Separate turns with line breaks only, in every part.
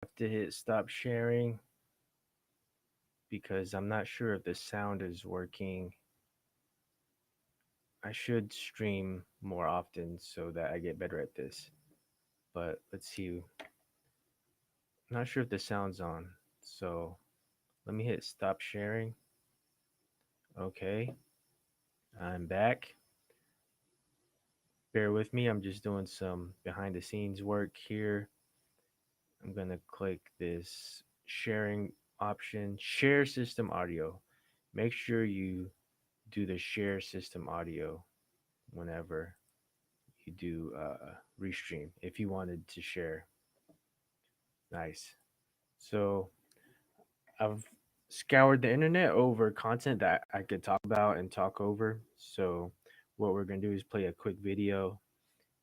have to hit stop sharing because I'm not sure if the sound is working. I should stream more often so that I get better at this. But let's see. I'm not sure if the sound's on. So let me hit stop sharing. Okay, I'm back. Bear with me. I'm just doing some behind the scenes work here. I'm going to click this sharing option, share system audio. Make sure you do the share system audio whenever you do restream if you wanted to share. Nice. So I've scoured the internet over content that I could talk about and talk over. So what we're going to do is play a quick video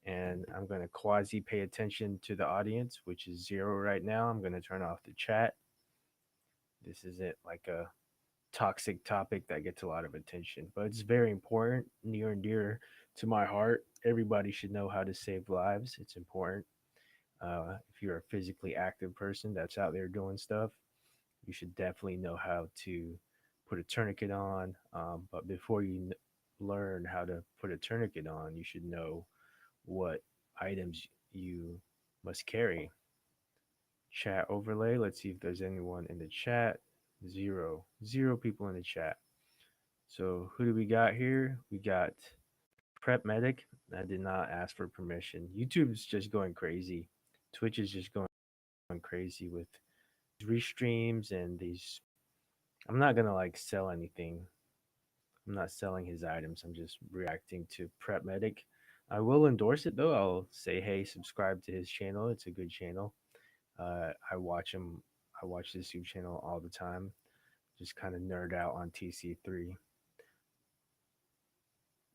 and I'm going to quasi pay attention to the audience, which is zero right now. I'm going to turn off the chat. This isn't like a toxic topic that gets a lot of attention, but it's very important, near and dear to my heart. Everybody should know how to save lives. It's important. If you're a physically active person that's out there doing stuff, you should definitely know how to put a tourniquet on. But before you learn how to put a tourniquet on, you should know what items you must carry. Chat overlay. Let's see if there's anyone in the chat. Zero people in the chat. So who do we got here? We got Prep Medic. I did not ask for permission. YouTube's just going crazy. Twitch is just going crazy with restreams and these. I'm not gonna like sell anything. I'm not selling his items. I'm just reacting to Prep Medic. I will endorse it though. I'll say, hey, subscribe to his channel. It's a good channel. I watch him. I watch this YouTube channel all the time. Just kind of nerd out on TC3.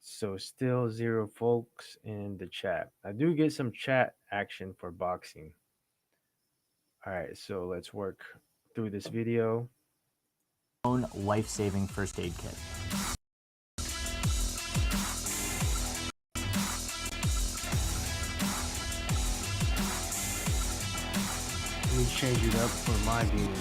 So still zero folks in the chat. I do get some chat action for boxing. All right, so let's work through this video.
Own life-saving first aid kit.
Let me change it up for my viewers.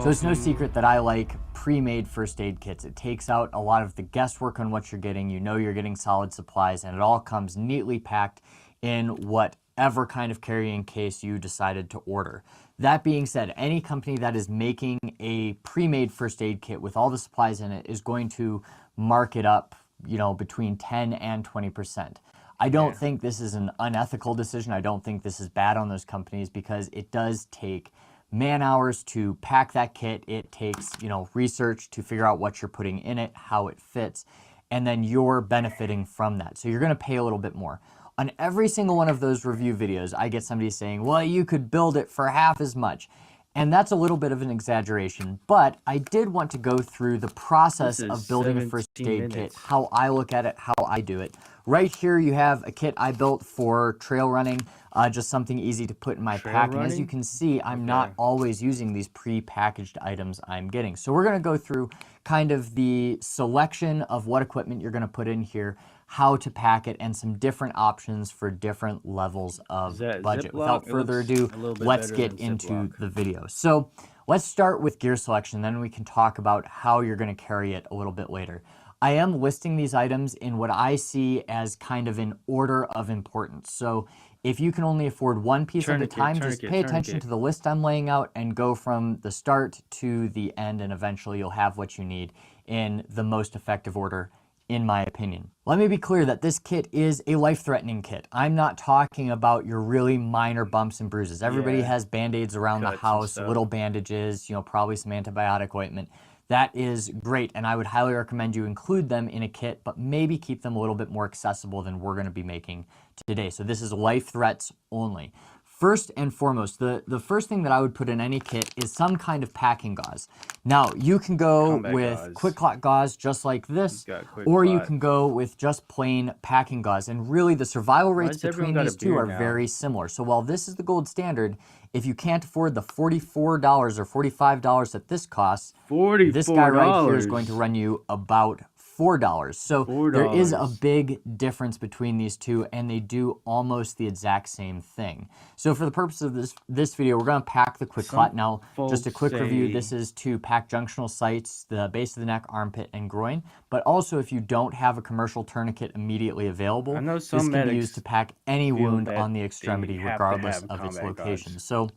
So it's no secret that I like pre-made first aid kits. It takes out a lot of the guesswork on what you're getting. You know you're getting solid supplies, and it all comes neatly packed in whatever kind of carrying case you decided to order. That being said, any company that is making a pre-made first aid kit with all the supplies in it is going to mark it up, you know, between 10 and 20%. I don't think this is an unethical decision. I don't think this is bad on those companies because it does take man hours to pack that kit. It takes, you know, research to figure out what you're putting in it, how it fits, and then you're benefiting from that. So you're going to pay a little bit more. On every single one of those review videos, I get somebody saying, well, you could build it for half as much. And that's a little bit of an exaggeration, but I did want to go through the process of building a first aid kit, how I look at it, how I do it. Right here you have a kit I built for trail running, just something easy to put in my pack. And as you can see, I'm not always using these pre-packaged items I'm getting. So we're going to go through kind of the selection of what equipment you're going to put in here, how to pack it, and some different options for different levels of budget. Without further ado, let's get into the video. So let's start with gear selection, then we can talk about how you're going to carry it a little bit later. I am listing these items in what I see as kind of an order of importance. So if you can only afford one piece at a time, just pay attention to the list I'm laying out and go from the start to the end, and eventually you'll have what you need in the most effective order, in my opinion. Let me be clear that this kit is a life-threatening kit. I'm not talking about your really minor bumps and bruises. Everybody has Band-Aids around the house, little bandages, you know, probably some antibiotic ointment. That is great, and I would highly recommend you include them in a kit, but maybe keep them a little bit more accessible than we're going to be making today. So this is life threats only. First and foremost, the first thing that I would put in any kit is some kind of packing gauze. Now, you can go with quick clot gauze just like this, or you can go with just plain packing gauze. And really, the survival rates between these two are very similar. So while this is the gold standard, if you can't afford the $44 or $45 that this costs, this guy right here is going to run you about $4. So
$4.
there is a big difference between these two, and they do almost the exact same thing. So for the purpose of this video, we're going to pack the quick clot. Now, just a quick review, this is to pack junctional sites, the base of the neck, armpit, and groin. But also, if you don't have a commercial tourniquet immediately available, this can be used to pack any wound on the extremity regardless of its location. So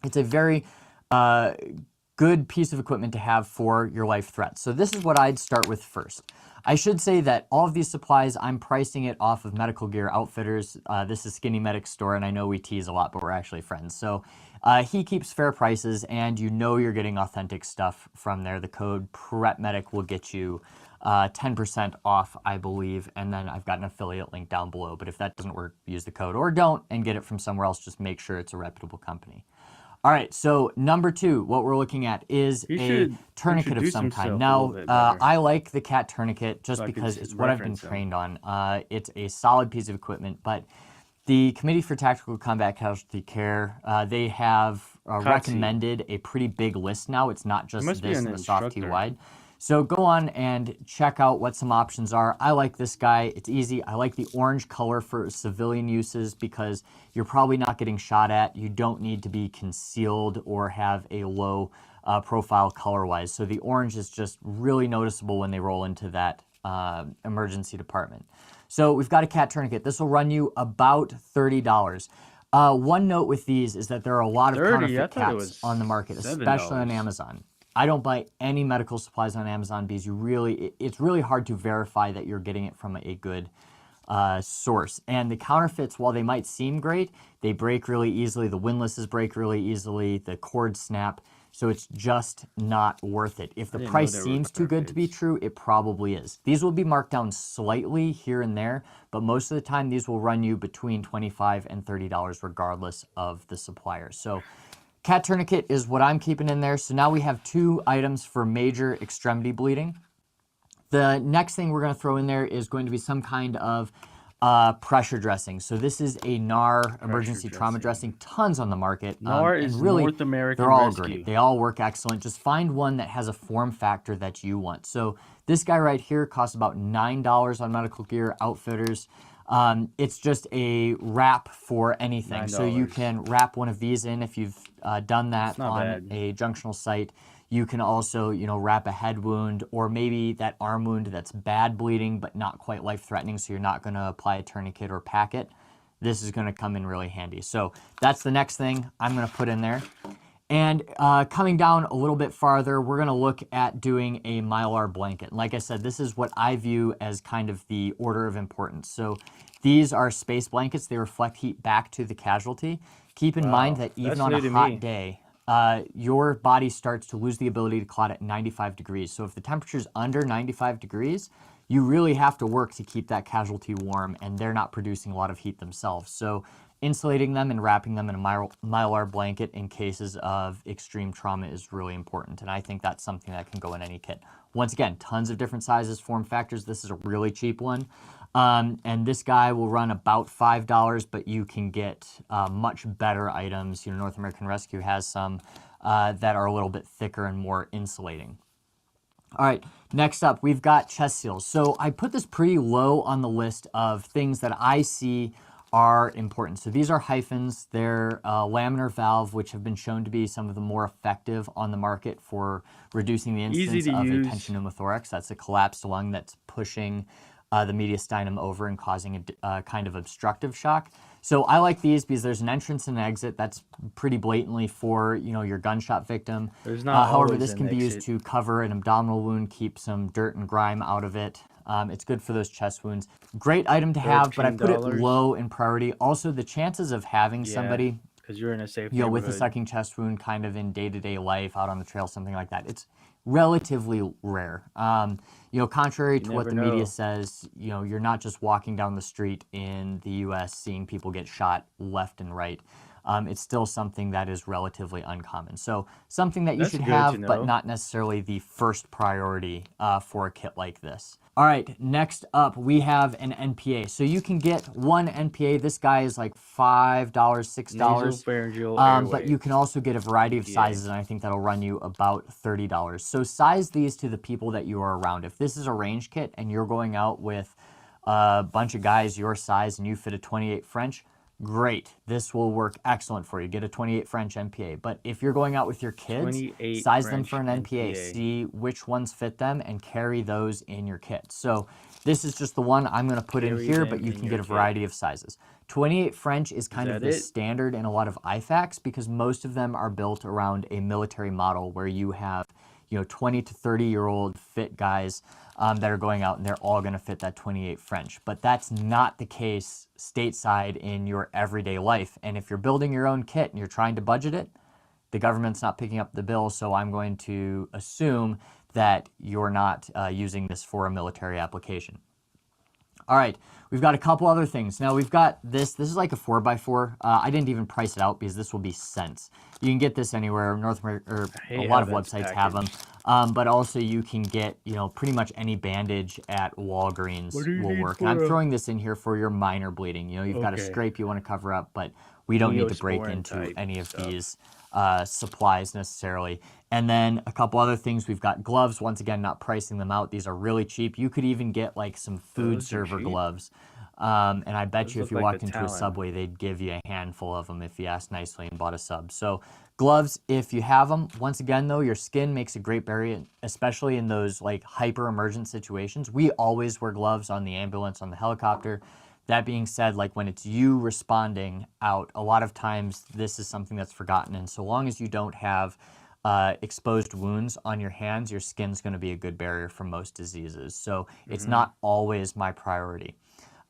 it's a very good piece of equipment to have for your life threats. So this is what I'd start with first. I should say that all of these supplies, I'm pricing it off of Medical Gear Outfitters. This is Skinny Medic's store, and I know we tease a lot, but we're actually friends. So he keeps fair prices, and you know you're getting authentic stuff from there. The code PrepMedic will get you 10% off, I believe, and then I've got an affiliate link down below. But if that doesn't work, use the code, or don't and get it from somewhere else. Just make sure it's a reputable company. All right, so number 2, what we're looking at is a tourniquet of some kind. Now, I like the cat tourniquet just because it's what I've been trained on. It's a solid piece of equipment, but the Committee for Tactical Combat Casualty Care, they have recommended a pretty big list now. It's not just this and the soft T wide. So go on and check out what some options are. I like this guy. It's easy. I like the orange color for civilian uses because you're probably not getting shot at. You don't need to be concealed or have a low profile color-wise. So the orange is just really noticeable when they roll into that emergency department. So we've got a cat tourniquet. This will run you about $30. One note with these is that there are a lot of counterfeit cats on the market, especially on Amazon. I don't buy any medical supplies on Amazon because it's really hard to verify that you're getting it from a good source. And the counterfeits, while they might seem great, they break really easily. The windlasses break really easily. The cords snap. So it's just not worth it. If the price seems too good to be true, it probably is. These will be marked down slightly here and there, but most of the time these will run you between $25 and $30 regardless of the supplier. So cat tourniquet is what I'm keeping in there. So now we have 2 items for major extremity bleeding. The next thing we're going to throw in there is going to be some kind of pressure dressing. So this is a NAR emergency trauma dressing. Tons on the market.
NAR is really, North American
they're all
Rescue.
great. They all work excellent. Just find one that has a form factor that you want. So this guy right here costs about $9 on Medical Gear Outfitters. It's just a wrap for anything. $9. So you can wrap one of these in if you've done that on a junctional site. You can also, wrap a head wound or maybe that arm wound that's bad bleeding but not quite life-threatening, so you're not going to apply a tourniquet or pack it. This is going to come in really handy. So that's the next thing I'm going to put in there. And coming down a little bit farther, we're going to look at doing a Mylar blanket. And like I said, this is what I view as kind of the order of importance. So these are space blankets. They reflect heat back to the casualty. Keep in mind that even on a hot day, your body starts to lose the ability to clot at 95 degrees. So if the temperature is under 95 degrees, you really have to work to keep that casualty warm, and they're not producing a lot of heat themselves. So insulating them and wrapping them in a Mylar blanket in cases of extreme trauma is really important, and I think that's something that can go in any kit. Once again, tons of different sizes, form factors. This is a really cheap one. And this guy will run about $5, but you can get much better items. North American Rescue has some that are a little bit thicker and more insulating. All right, next up, we've got chest seals. So I put this pretty low on the list of things that I see are important. So these are hyphens. They're laminar valve, which have been shown to be some of the more effective on the market for reducing the incidence of a tension pneumothorax. That's a collapsed lung that's pushing the mediastinum over and causing a kind of obstructive shock. So I like these because there's an entrance and an exit. That's pretty blatantly for your gunshot victim.
There's not
however, this can be used to cover an abdominal wound, keep some dirt and grime out of it. It's good for those chest wounds. Great item to have, but I put it low in priority. Also, the chances of having somebody,
because you're in a safe
with a sucking chest wound, kind of in day-to-day life, out on the trail, something like that, it's relatively rare. Contrary to what the media says, you're not just walking down the street in the U.S. seeing people get shot left and right. It's still something that is relatively uncommon. So something that you should have, but not necessarily the first priority for a kit like this. All right, next up we have an NPA. So you can get one NPA. This guy is like $5, $6.
Nasopharyngeal
But
airway.
you can also get a variety of
NPA.
sizes, and I think that'll run you about $30. So size these to the people that you are around. If this is a range kit and you're going out with a bunch of guys your size and you fit a 28 French, great. This will work excellent for you. Get a 28 French NPA. But if you're going out with your kids,
28
size them for
French
an NPA.
NPA.
See which ones fit them and carry those in your kit. So this is just the one I'm going to put in
Carry
here,
them
but you
in
can
your
get a
kit.
variety of sizes. 28 French is kind of
that
the
it?
standard in a lot of IFAKs because most of them are built around a military model where you have 20 to 30-year-old fit guys that are going out and they're all going to fit that 28 French. But that's not the case stateside in your everyday life. And if you're building your own kit and you're trying to budget it, the government's not picking up the bill, so I'm going to assume that you're not using this for a military application. All right, we've got a couple other things. Now we've got this. This is like a 4x4. I didn't even price it out because this will be cents. You can get this anywhere. North America, or a lot of websites have them. But also you can get, pretty much any bandage at Walgreens will work. And I'm throwing this in here for your minor bleeding. You've got a scrape you want to cover up, but we don't need to break into any of these supplies necessarily. And then a couple other things. We've got gloves. Once again, not pricing them out. These are really cheap. You could even get like some food server gloves. And I bet you if you walked into a Subway, they'd give you a handful of them if you asked nicely and bought a sub. So gloves, if you have them. Once again, though, your skin makes a great barrier, especially in those like hyper emergent situations. We always wear gloves on the ambulance, on the helicopter. That being said, like when it's you responding out, a lot of times this is something that's forgotten. And so long as you don't have exposed wounds on your hands, your skin's going to be a good barrier for most diseases. So it's not always my priority.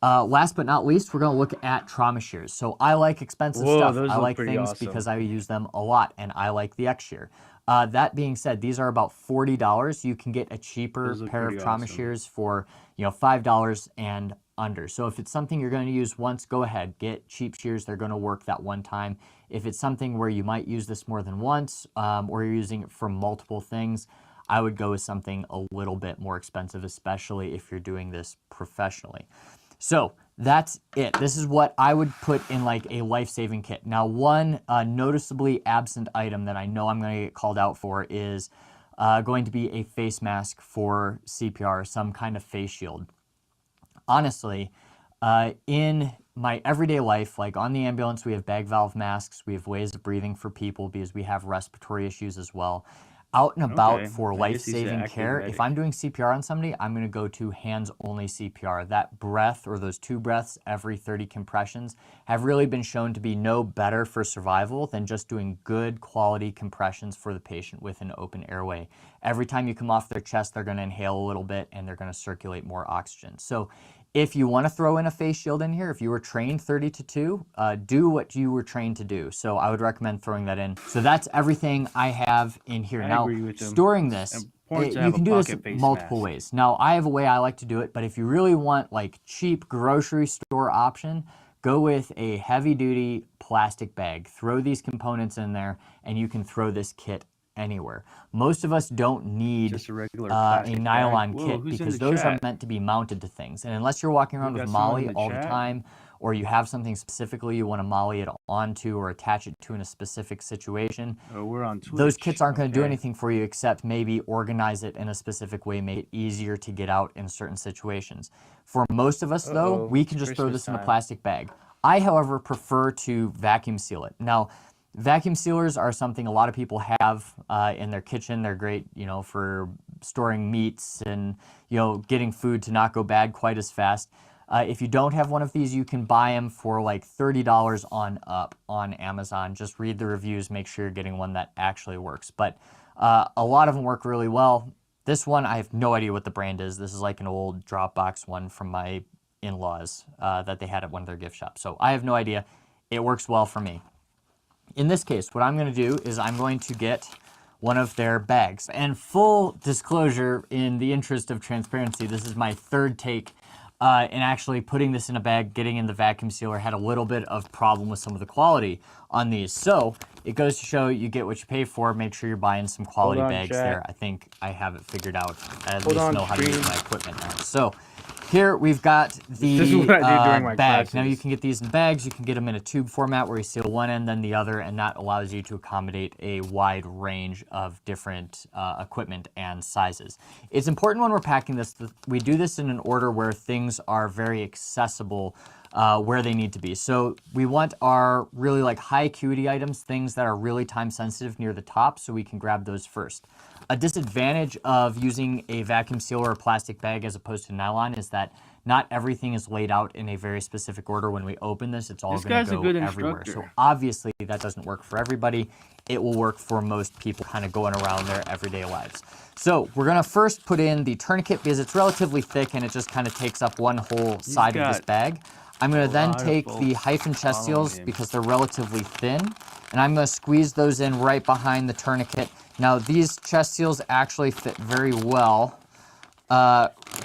Last but not least, we're going to look at trauma shears. So I like expensive stuff. I like things because I use them a lot, and I like the X shear. That being said, these are about $40. You can get a cheaper pair of trauma shears for $5 and under. So if it's something you're going to use once, go ahead, get cheap shears. They're going to work that one time. If it's something where you might use this more than once, or you're using it for multiple things, I would go with something a little bit more expensive, especially if you're doing this professionally. So that's it. This is what I would put in like a life-saving kit. Now, one noticeably absent item that I know I'm going to get called out for is going to be a face mask for CPR, some kind of face shield. Honestly, in my everyday life, like on the ambulance, we have bag valve masks. We have ways of breathing for people because we have respiratory issues as well. Out and about for life-saving care, if I'm doing CPR on somebody, I'm going to go to hands-only CPR. That breath or those 2 breaths every 30 compressions have really been shown to be no better for survival than just doing good quality compressions for the patient with an open airway. Every time you come off their chest, they're going to inhale a little bit and they're going to circulate more oxygen. So if you want to throw in a face shield in here, if you were trained 30 to 2, do what you were trained to do. So I would recommend throwing that in. So that's everything I have in here. Now, storing this, you can do this multiple ways. Now, I have a way I like to do it, but if you really want like cheap grocery store option, go with a heavy-duty plastic bag. Throw these components in there, and you can throw this kit anywhere. Most of us don't need a nylon kit because those are meant to be mounted to things. And unless you're walking around with Molly all the time, or you have something specifically you want to Molly it onto or attach it to in a specific situation, those kits aren't going to do anything for you except maybe organize it in a specific way, make it easier to get out in certain situations. For most of us, though, we can just throw this in a plastic bag. I, however, prefer to vacuum seal it. Now, vacuum sealers are something a lot of people have in their kitchen. They're great, for storing meats and, getting food to not go bad quite as fast. If you don't have one of these, you can buy them for like $30 on up on Amazon. Just read the reviews, make sure you're getting one that actually works. But a lot of them work really well. This one, I have no idea what the brand is. This is like an old Dropbox one from my in-laws that they had at one of their gift shops. So I have no idea. It works well for me. In this case, what I'm going to do is I'm going to get one of their bags. And full disclosure, in the interest of transparency, this is my third take in actually putting this in a bag, getting in the vacuum sealer. Had a little bit of problem with some of the quality on these. So it goes to show you get what you pay for. Make sure you're buying some quality bags there. I think I have it figured out. I at least know how to use my equipment now. So here we've got the bag. Now you can get these in bags. You can get them in a tube format where you seal one end, then the other, and that allows you to accommodate a wide range of different equipment and sizes. It's important when we're packing this, we do this in an order where things are very accessible where they need to be. So we want our really like high acuity items, things that are really time sensitive near the top, so we can grab those first. A disadvantage of using a vacuum seal or a plastic bag as opposed to nylon is that not everything is laid out in a very specific order. When we open this, it's all going to go everywhere. So obviously that doesn't work for everybody. It will work for most people kind of going around their everyday lives. So we're going to first put in the tourniquet because it's relatively thick and it just kind of takes up one whole side of this bag. I'm going to then take the hyphen chest seals because they're relatively thin, and I'm going to squeeze those in right behind the tourniquet. Now these chest seals actually fit very well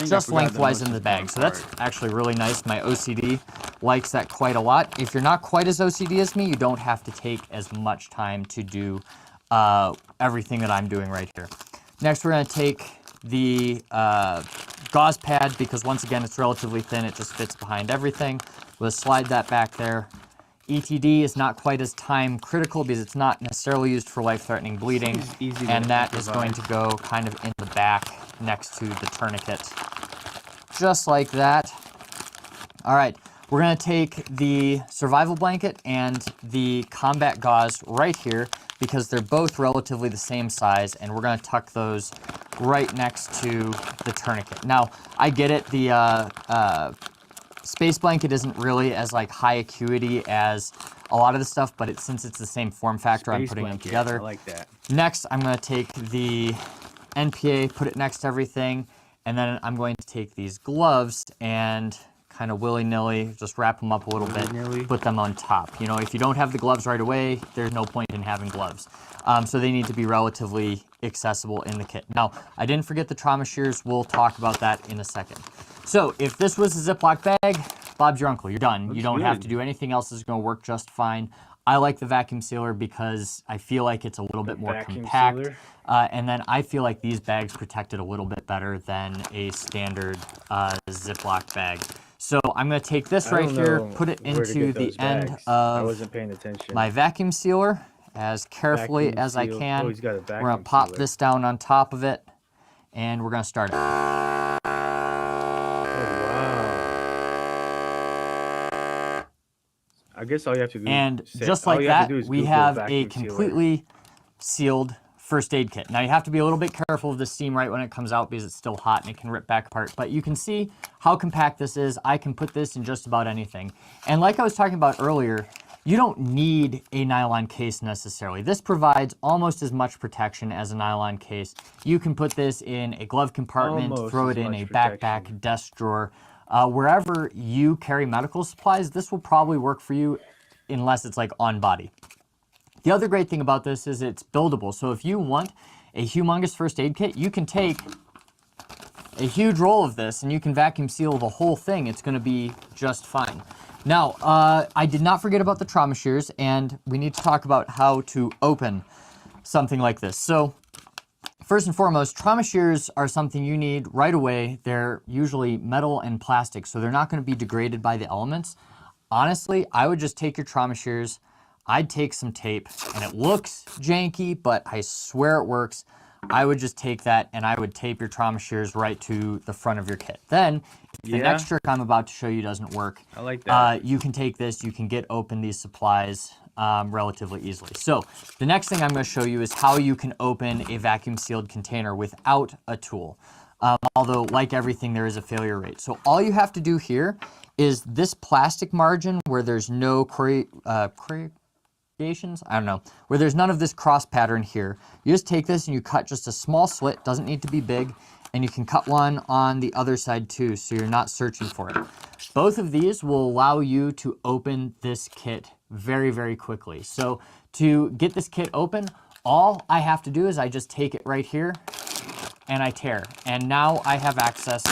just lengthwise in the bag, so that's actually really nice. My OCD likes that quite a lot. If you're not quite as OCD as me, you don't have to take as much time to do everything that I'm doing right here. Next, we're going to take the gauze pad because once again it's relatively thin, it just fits behind everything. We'll slide that back there. ETD is not quite as time critical because it's not necessarily used for life-threatening bleeding, and that is going to go kind of in the back next to the tourniquet, just like that. All right, we're going to take the survival blanket and the combat gauze right here because they're both relatively the same size, and we're going to tuck those right next to the tourniquet. Now, I get it, the space blanket isn't really as like high acuity as a lot of the stuff, but since it's the same form factor, I'm putting them together.
I like that.
Next, I'm going to take the NPA, put it next to everything, and then I'm going to take these gloves and kind of willy-nilly just wrap them up a little bit, put them on top. You know, if you don't have the gloves right away, there's no point in having gloves. So they need to be relatively accessible in the kit. Now, I didn't forget the trauma shears. We'll talk about that in a second. So if this was a Ziploc bag, Bob's your uncle. You're done. You don't have to do anything else. It's going to work just fine. I like the vacuum sealer because I feel like it's a little bit more compact. And then I feel like these bags protect it a little bit better than a standard Ziploc bag. So I'm going to take this right here, put it into the end of my vacuum sealer as carefully as I can. We're going to pop this down on top of it, and we're going to start it.
I guess all you have to do,
and just like that, we have a completely sealed first aid kit. Now you have to be a little bit careful of the steam right when it comes out because it's still hot and it can rip back apart. But you can see how compact this is. I can put this in just about anything. And like I was talking about earlier, you don't need a nylon case necessarily. This provides almost as much protection as a nylon case. You can put this in a glove compartment, throw it in a backpack, desk drawer. Wherever you carry medical supplies, this will probably work for you unless it's like on body. The other great thing about this is it's buildable. So if you want a humongous first aid kit, you can take a huge roll of this and you can vacuum seal the whole thing. It's going to be just fine. Now, I did not forget about the trauma shears, and we need to talk about how to open something like this. So first and foremost, trauma shears are something you need right away. They're usually metal and plastic, so they're not going to be degraded by the elements. Honestly, I would just take your trauma shears, I'd take some tape, and it looks janky, but I swear it works. I would just take that and I would tape your trauma shears right to the front of your kit. Then, if the next trick I'm about to show you doesn't work,
I like that.
You can take this, you can get open these supplies relatively easily. So the next thing I'm going to show you is how you can open a vacuum sealed container without a tool. Although, like everything, there is a failure rate. So all you have to do here is this plastic margin where there's no I don't know, where there's none of this cross pattern here. You just take this and you cut just a small slit, doesn't need to be big, and you can cut one on the other side too, so you're not searching for it. Both of these will allow you to open this kit very, very quickly. So to get this kit open, all I have to do is I just take it right here and I tear. And now I have access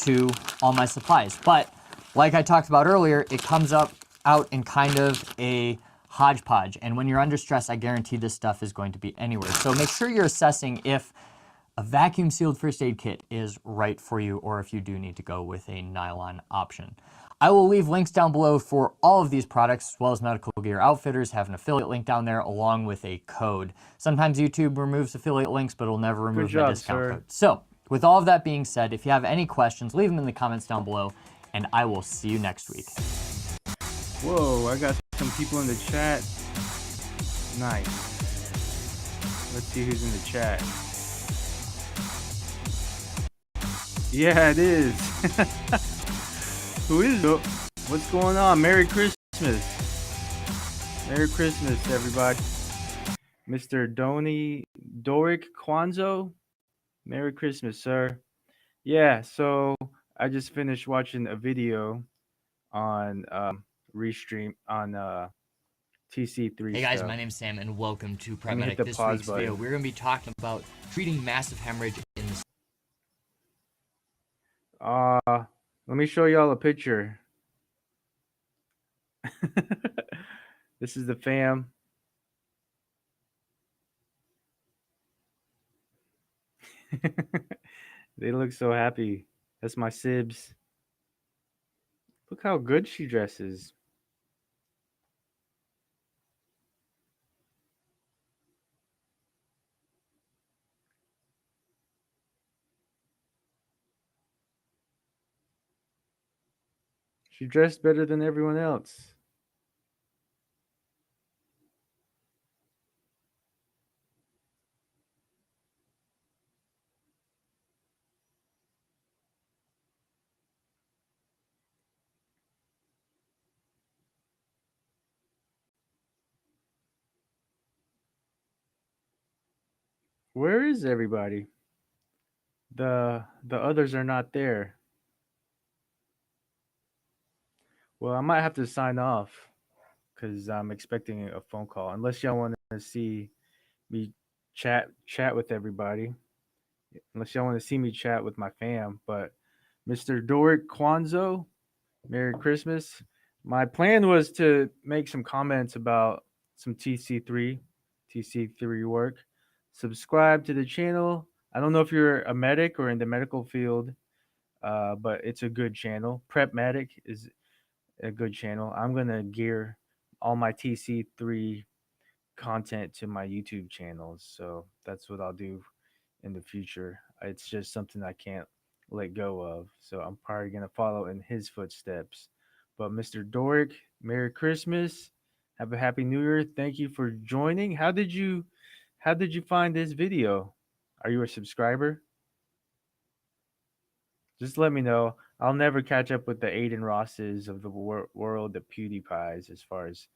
to all my supplies. But like I talked about earlier, it comes out in kind of a hodgepodge. And when you're under stress, I guarantee this stuff is going to be anywhere. So make sure you're assessing if a vacuum sealed first aid kit is right for you, or if you do need to go with a nylon option. I will leave links down below for all of these products, as well as Medical Gear Outfitters have an affiliate link down there along with a code. Sometimes YouTube removes affiliate links, but it'll never
Good
remove my
job,
discount
sir.
code. So with all of that being said, if you have any questions, leave them in the comments down below, and I will see you next week.
Whoa, I got some people in the chat. Nice. Let's see who's in the chat. Yeah, it is. Who is it? What's going on? Merry Christmas. Merry Christmas, everybody. Mr. Doric Kwanzo. Merry Christmas, sir. Yeah, so I just finished watching a video on restream on TC3
Hey guys,
stuff.
my name's Sam and welcome to
Let me hit
Prep
the
This
pause
week's video,
button.
we're going to be talking about treating massive hemorrhage in the
Let me show y'all a picture. This is the fam. They look so happy. That's my Sibs. Look how good she dresses. She dressed better than everyone else. Where is everybody? The others are not there. Well, I might have to sign off because I'm expecting a phone call. Unless y'all want to see me chat with everybody. Unless y'all want to see me chat with my fam. But Mr. Doric Kwanzo, Merry Christmas. My plan was to make some comments about some TC3 work. Subscribe to the channel. I don't know if you're a medic or in the medical field, but it's a good channel. Prep Medic is a good channel. I'm gonna gear all my TC3 content to my YouTube channels, so that's what I'll do in the future. It's just something I can't let go of, so I'm probably gonna follow in his footsteps. But Mr. Doric, Merry Christmas. Have a happy New Year. Thank you for joining. How did you find this video? Are you a subscriber? Just let me know. I'll never catch up with the Aiden Rosses of the world, the PewDiePies, as far as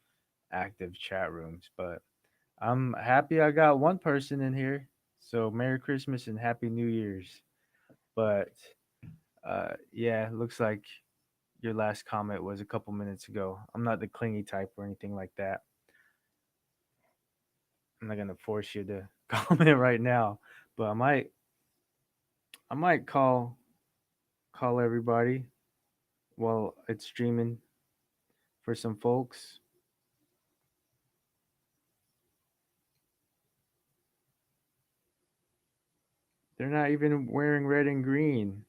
active chat rooms. But I'm happy I got one person in here. So Merry Christmas and Happy New Year's. But yeah, looks like your last comment was a couple minutes ago. I'm not the clingy type or anything like that. I'm not gonna force you to comment right now, but I might call everybody while it's streaming for some folks. They're not even wearing red and green.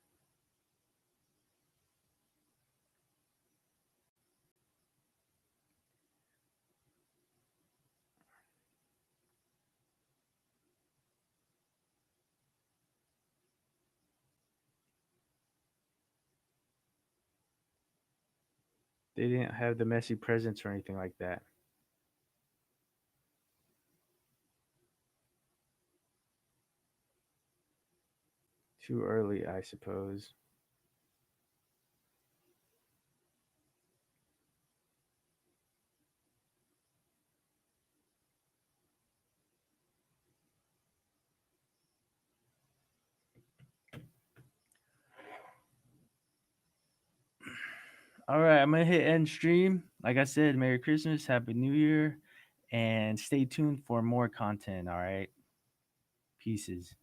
They didn't have the messy presents or anything like that. Too early, I suppose. All right, I'm gonna hit end stream. Like I said, Merry Christmas, Happy New Year, and stay tuned for more content. All right, pieces.